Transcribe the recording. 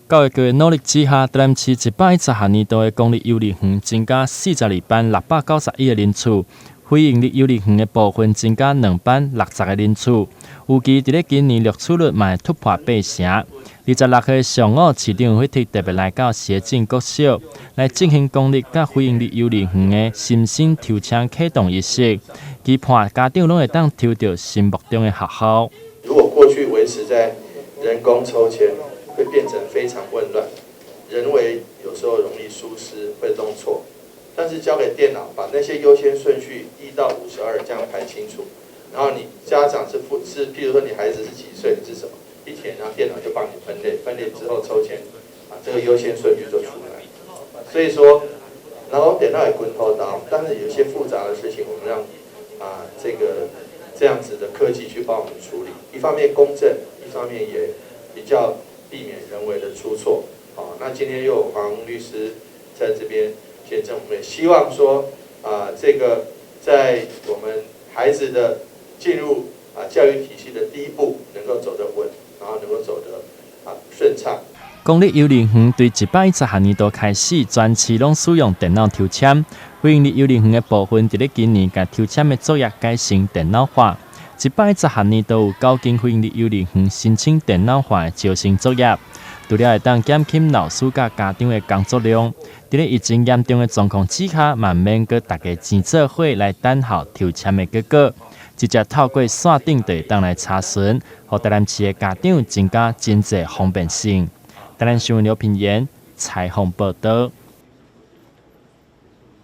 教育局努力之下，台南市110学年度的公立幼儿园增加42班691个人次，非营利幼儿园的部分增加2班60个人次，预计伫今年录取率嘛会突破8成。26号上午，市长会特别来到协进国小，来进行公立甲非营利幼儿园的新生抽签启动仪式，期盼家长拢会当抽到心目中的学校。如果过去维持在人工抽签，会变成非常混乱，人为有时候容易疏失，会弄错。但是交给电脑，把那些优先顺序1到52这样排清楚，然后你家长是，譬如说你孩子是几岁，是什么，一填，然后电脑就帮你分类，分类之后抽签，这个优先顺序就出来。所以说，然后电脑也滚头刀，但是有些复杂的事情，我们让这样子的科技去帮我们处理，一方面公正，一方面也比较避免人为的出错。那今天又有黄律师在这边见证，我们也希望说，这个在我们孩子的进入教育体系的第一步能够走得稳，然后能够走得顺畅。公立幼儿园对110学年度开始，全市拢使用电脑抽签。非营利幼儿园的部分，伫今年将抽签的作业改成电脑化。110学年度有9间非营利幼儿园申请电脑化的招生作业，除了会当减轻老师甲家长的工作量，伫疫情严重的状况之下，嘛免搁大家齐做伙来等候抽签的结果，直接透过线顶就会当来查询，互台南市的家长增加经济方便性。台南新闻刘品言采访报道。